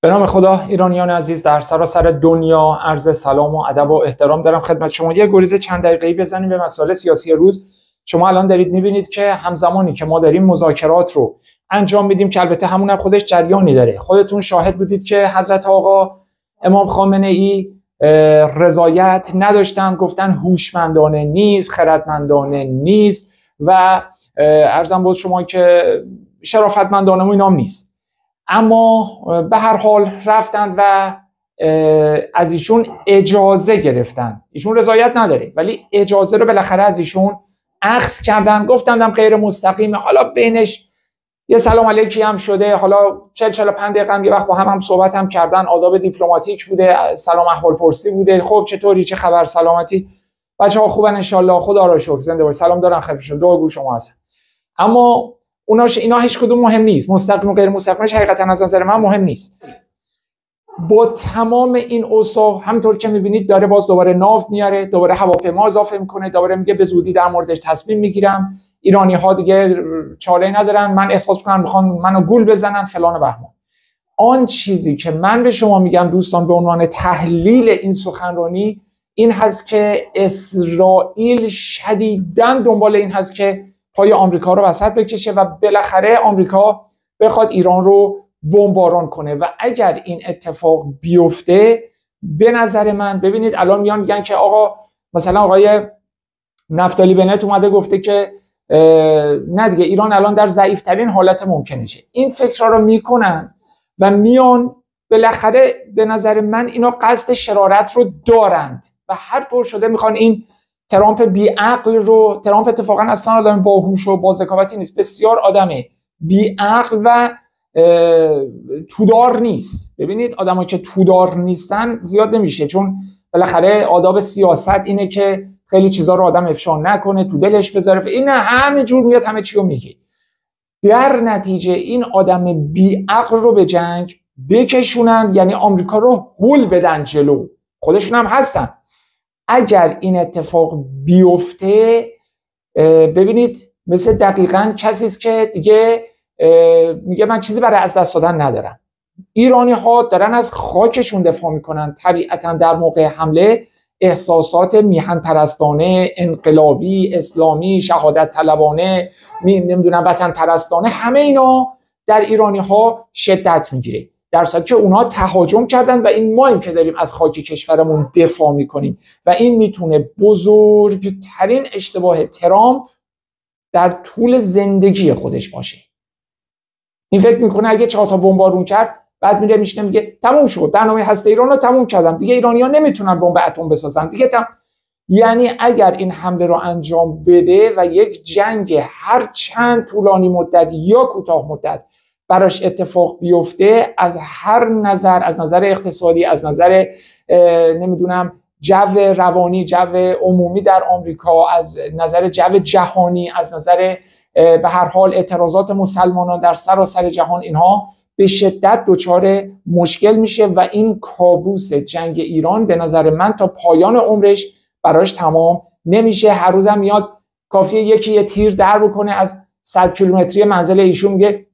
به نام خدا. ایرانیان عزیز در سراسر دنیا عرض سلام و ادب و احترام دارم خدمت شما. یه گریز چند دقیقه‌ای بزنیم به مسائل سیاسی روز. شما الان دارید می‌بینید که همزمانی که ما داریم مذاکرات رو انجام میدیم که البته همون هم خودش جریانی داره، خودتون شاهد بودید که حضرت آقا امام خامنه‌ای رضایت نداشتن، گفتن هوشمندانه نیست، خردمندانه نیست و عرضم بود شما که شرافتمندانه و اینام نیست. اما به هر حال رفتن و از ایشون اجازه گرفتن. ایشون رضایت نداره ولی اجازه رو بالاخره از ایشون اخذ کردن، گفتندم غیر مستقیمه. حالا بینش یه سلام علیکی هم شده، حالا 40-45 دقیقه هم یه وقت با هم صحبت هم کردن، آداب دیپلماتیک بوده، سلام احوال پرسی بوده. خب چطوری، چه خبر، سلامتی، بچه‌ها خوبن ان شاء الله، خدا را شکر، زنده باشید، سلام دارم خدمتشون، دعا گو شما هستن. اما اینا هیچ کدوم مهم نیست، مستقیم و غیر مستقیمش حقیقتا از نظر من مهم نیست. با تمام این اوصاف همونطور که میبینید داره باز دوباره ناو میاره، دوباره هواپیما اضافه میکنه، دوباره میگه به زودی در موردش تصمیم میگیرم، ایرانی ها دیگه چاره ندارن، من احساس میکنم میخوان منو گول بزنن فلان و بهمان. آن چیزی که من به شما میگم دوستان به عنوان تحلیل این سخنرانی این هست که اسرائیل شدیداً دنبال این هست که پای آمریکا رو وسط بکشه و بالاخره آمریکا بخواد ایران رو بمباران کنه. و اگر این اتفاق بیفته به نظر من، ببینید الان میگن که آقا مثلا آقای نفتالی بنت اومده گفته که نه دیگه ایران الان در ضعیف‌ترین حالت ممکنشه. این فکرها رو میکنن و میان بالاخره به نظر من اینا قصد شرارت رو دارند و هر طور شده میخوان این ترامپ بیعقل رو، ترامپ اتفاقا اصلا آدم باهوش و با ذکاوتی نیست، بسیار آدم بیعقل و تودار نیست. ببینید آدمایی که تودار نیستن زیاد نمیشه، چون بالاخره آداب سیاست اینه که خیلی چیزا رو آدم افشا نکنه، تو دلش بذاره، این همه جور میاد همه چی رو میگه. در نتیجه این آدم بیعقل رو به جنگ بکشونن، یعنی آمریکا رو هول بدن جلو، خودشون هم هستن. اگر این اتفاق بیفته ببینید مثل دقیقاً کسی است که دیگه میگه من چیزی برای از دست دادن ندارم. ایرانی ها دارن از خاکشون دفاع میکنن، طبیعتاً در موقع حمله احساسات میهن پرستانه، انقلابی، اسلامی، شهادت طلبانه، نمیدونم وطن پرستانه، همه اینا در ایرانی ها شدت میگیره، در صورتی که اونا تهاجم کردن و این ماییم که داریم از خاک کشورمون دفاع میکنیم. و این میتونه بزرگترین اشتباه ترامپ در طول زندگی خودش باشه. این فکر میکنه اگه 4 تا بمبارون کرد بعد میره میشینه میگه تموم شد، برنامه هسته ایران رو تموم کردم دیگه، ایرانی‌ها نمیتونن بمب اتم بسازن دیگه یعنی اگر این حمله رو انجام بده و یک جنگ هر چند طولانی مدت یا کوتاه مدت براش اتفاق بیفته، از هر نظر، از نظر اقتصادی، از نظر نمیدونم جو روانی، جو عمومی در آمریکا، از نظر جو جهانی، از نظر به هر حال اعتراضات مسلمانان در سراسر جهان، اینها به شدت دچار مشکل میشه و این کابوس جنگ ایران به نظر من تا پایان عمرش براش تمام نمیشه. هر روزم میاد کافیه یکی یه تیر در بکنه از 100 کیلومتری منزل ایشون، میگه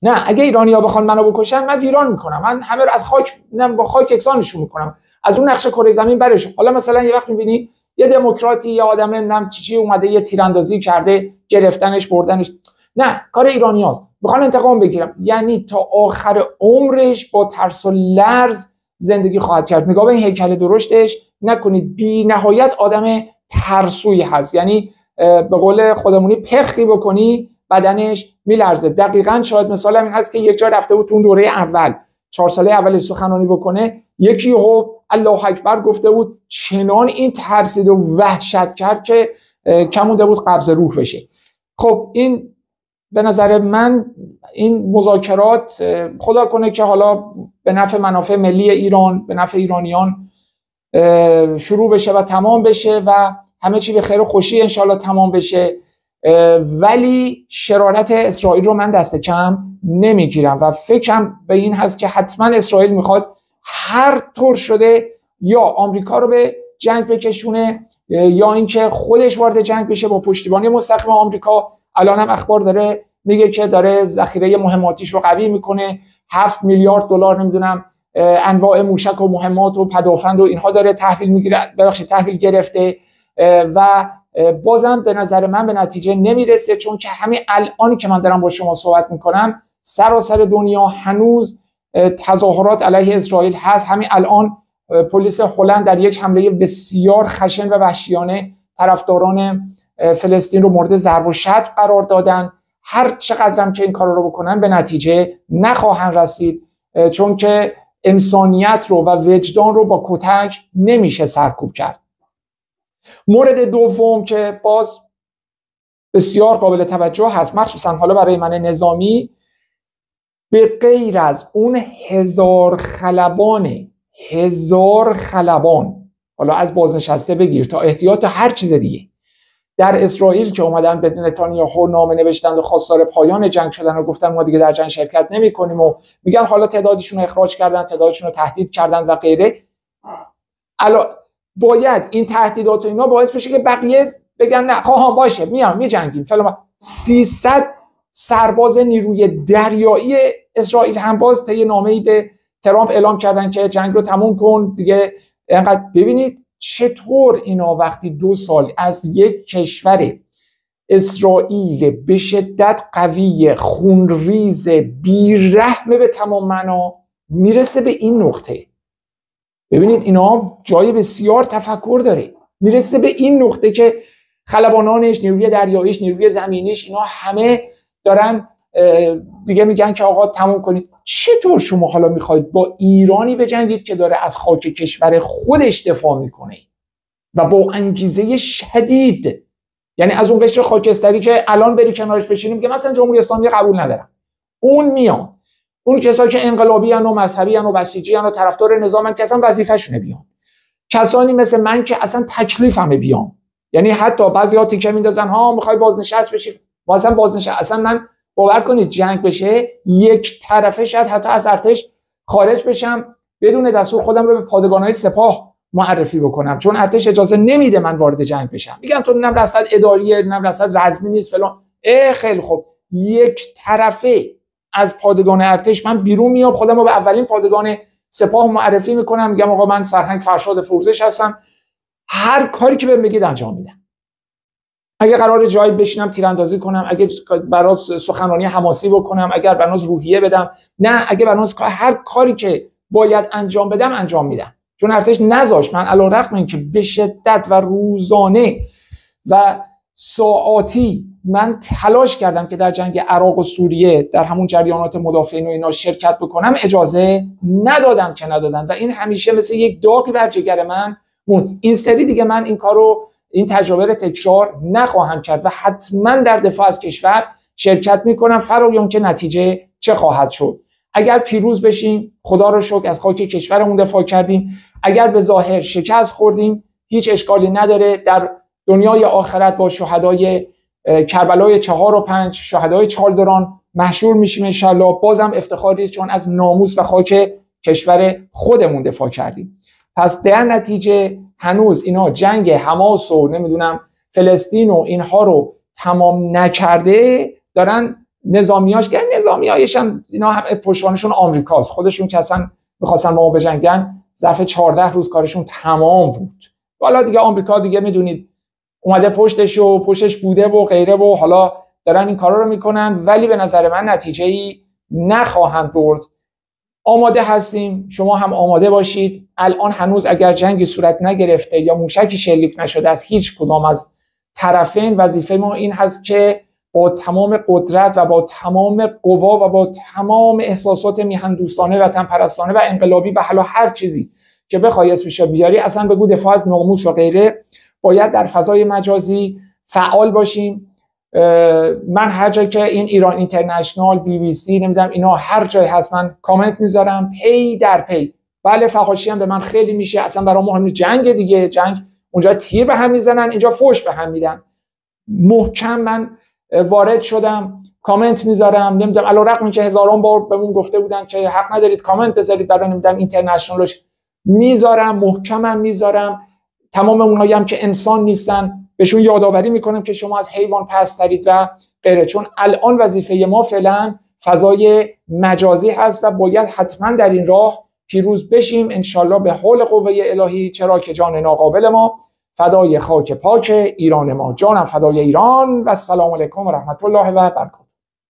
نه اگه ایرانی‌ها بخوان منو بکشن من ویران میکنم، من همه رو از خاک با خاک یکسانشون میکنم، از اون نقشه کره زمین برشون. حالا مثلا یه وقت میبینی یه دموکراتی یا آدم نمیدونم چی اومده یه تیراندازی کرده، گرفتنش، بردنش، نه کار ایرانیاست، میخوان انتقام بگیرم. یعنی تا آخر عمرش با ترس و لرز زندگی خواهد کرد. نگاه به این هیکل درشتش نکنید، بی نهایت آدم ترسویی هست، یعنی به قول خودمونی پخی بکنی بدنش میلرزه. دقیقاً شاید مثال همین هست که یک جا رفته بود تو دوره اول 4 ساله اول سخنرانی بکنه، یکی الله اکبر گفته بود، چنان این ترسید و وحشت کرد که کمونده بود قبض روح بشه. خب این به نظر من این مذاکرات خدا کنه که حالا به نفع منافع ملی ایران، به نفع ایرانیان شروع بشه و تمام بشه و همه چی به خیر و خوشی انشالله تمام بشه، ولی شرارت اسرائیل رو من دست کم نمیگیرم و فکرم به این هست که حتما اسرائیل میخواد هر طور شده یا آمریکا رو به جنگ بکشونه یا اینکه خودش وارد جنگ بشه با پشتیبانی مستقیم آمریکا. الان هم اخبار داره میگه که داره ذخیره مهماتیش رو قوی میکنه، 7 میلیارد دلار نمیدونم انواع موشک و مهمات و پدافند و اینها داره تحویل میگیره، ببخشید تحویل گرفته و بازم به نظر من به نتیجه نمیرسه، چون که همین الانی که من دارم با شما صحبت میکنم سراسر دنیا هنوز تظاهرات علیه اسرائیل هست. همین الان پلیس هلند در یک حمله بسیار خشن و وحشیانه طرفداران فلسطین رو مورد ضرب و شتم قرار دادن. هر چقدرم که این کار رو بکنن به نتیجه نخواهند رسید، چون که انسانیت رو و وجدان رو با کتک نمیشه سرکوب کرد. مورد دوم که باز بسیار قابل توجه هست، مخصوصا حالا برای من نظامی، به غیر از اون هزار خلبان حالا از بازنشسته بگیر تا احتیاط هر چیز دیگه در اسرائیل که اومدن به نتانیاهو نامه نوشتند و خواستار پایان جنگ شدن و گفتن ما دیگه در جنگ شرکت نمی‌کنیم و میگن حالا تعدادشون رو اخراج کردن، تعدادشون رو تهدید کردن و غیره. باید این تهدیدات و اینا باعث بشه که بقیه بگن نه خواهم باشه میام میجنگیم فلان. 300 سرباز نیروی دریایی اسرائیل هم باز طی نامه‌ای به ترامپ اعلام کردن که جنگ رو تموم کن دیگه. اینقدر ببینید چطور اینا وقتی 2 سال از یک کشور اسرائیل به شدت قوی، خونریز، بیرحمه به تمام معنا میرسه به این نقطه. ببینید اینا جای بسیار تفکر داره، میرسه به این نقطه که خلبانانش، نیروی دریاییش، نیروی زمینیش، اینا همه دارن دیگه میگن که آقا تموم کنید. چطور شما حالا میخواید با ایرانی بجنگید که داره از خاک کشور خودش دفاع میکنه و با انگیزه شدید، یعنی از اون قشر خاکستری که الان بری کنارش بشینیم که مثلا جمهوری اسلامی قبول ندارم، اون میان، اون کسایی که انقلابی ان و مذهبی ان و بسیجی ان و طرفدار نظامن که اصلا وظیفه‌شونه بیان، کسانی مثل من که اصلا تکلیفمه بیان، یعنی حتی بعضی‌ها تیکه میندازن ها میخوای بازنشست بشی، واسه بازنشست اصلا من باور کنید جنگ بشه یک طرفه شاید حتی از ارتش خارج بشم بدون دستور خودم رو به پادگان‌های سپاه معرفی بکنم، چون ارتش اجازه نمیده من وارد جنگ بشم. میگن تو نم رصد اداریه، نم رصد رزمی نیست فلان. خیلی خوب، یک طرفه از پادگان ارتش من بیرون میام، خودم رو به اولین پادگان سپاه معرفی میکنم، میگم آقا من سرهنگ فرشاد فرزش هستم، هر کاری که بهم بگید انجام میدم. اگه قرار جایی بشینم تیراندازی کنم، اگه براس سخنرانی حماسی بکنم، اگر براس روحیه بدم، نه اگه براس هر کاری که باید انجام بدم انجام میدم. چون ارتش نذاشت من علیرغم اینکه به شدت و روزانه و ساعاتی من تلاش کردم که در جنگ عراق و سوریه در همون جریانات مدافعین و اینا شرکت بکنم، اجازه ندادن و این همیشه مثل یک داغی بر جگر من موند. این سری دیگه من این کارو، این تجربه رو تکرار نخواهم کرد و حتما در دفاع از کشور شرکت میکنم، فرایم که نتیجه چه خواهد شد. اگر پیروز بشیم خدا رو شکر از خاک کشورمون دفاع کردیم، اگر به ظاهر شکست خوردیم هیچ اشکالی نداره، در دنیای آخرت با شهدای کربلای 4 و 5 شهدای چالدران محشور میشیم انشالله. بازم افتخاری چون از ناموس و خاک کشور خودمون دفاع کردیم. پس در نتیجه هنوز اینا جنگ حماس و نمیدونم فلسطین و اینها رو تمام نکرده، دارن نظامیاش که نظامیایش هم اینا هم پشتوانشون آمریکاست، خودشون که اصلا می‌خواستن ما بجنگن ظرف 14 روز کارشون تمام بود. حالا دیگه آمریکا دیگه میدونید اومده پشتش بوده و غیره و حالا دارن این کارا رو میکنن، ولی به نظر من نتیجه‌ای نخواهند برد. آماده هستیم، شما هم آماده باشید. الان هنوز اگر جنگی صورت نگرفته یا موشکی شلیک نشده از هیچ کدام از طرفین، وظیفه ما این هست که با تمام قدرت و با تمام قوا و با تمام احساسات میهن‌دوستانه، وطن پرستانه و انقلابی و حالا هر چیزی که بخوای اسمش بیاری، اصلا بگو دفاع از ناموس و غیره، باید در فضای مجازی فعال باشیم. من هر جایی که این ایران اینترنشنال، BBC نمیدونم اینا هر جای هست من کامنت میذارم پی در پی. بله فحاشی هم به من خیلی میشه، اصلا برام مهم نیست. جنگ دیگه، جنگ اونجا تیر به هم میزنن، اینجا فوش به هم میدن. محکم من وارد شدم، کامنت میذارم، نمیدونم علیرغم اینکه هزاران بار بهمون گفته بودن که حق ندارید کامنت بذارید برای نمیدونم اینترنشنالش، میذارم، محکمم میذارم. تمام اونهایی هم که انسان نیستن بهشون یادآوری میکنم که شما از حیوان پست‌ترید و بره، چون الان وظیفه ما فعلا فضای مجازی هست و باید حتما در این راه پیروز بشیم انشالله به حول قوه الهی، چرا که جان ناقابل ما فدای خاک پاک ایران ما. جانم فدای ایران و السلام علیکم و رحمت الله و برکاته.